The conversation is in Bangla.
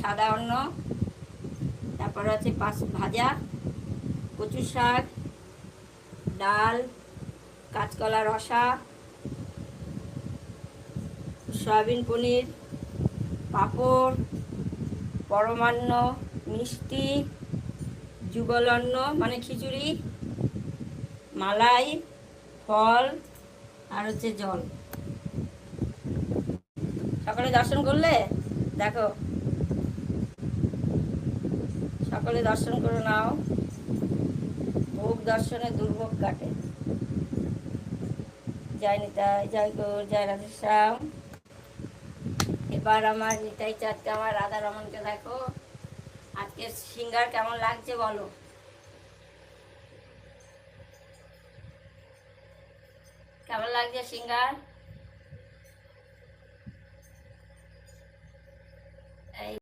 সাদা অন্ন, তারপরে আছে পাঁচ ভাজা, কচু শাক, ডাল, কাঁচকলা রসা, সয়াবিন পনির, পাঁপড়, পরমান্ন, মিষ্টি, যুগল অন্ন মানে খিচুড়ি, মালাই, ফল আর হচ্ছে জল। সকালে দর্শন করলে? দেখো, সকলে দর্শন করে নাও। ভোগ দর্শনে দুর্ভোগ কাটে। জয় নিতাই, জয় গৌর, জয় রাধেশ্যাম। এবার আমার নিতাই চাঁদকে, আমার রাধা রমনকে দেখো। আজকে সিঙ্গার কেমন লাগছে বলো? কেমন লাগছে সিঙ্গার?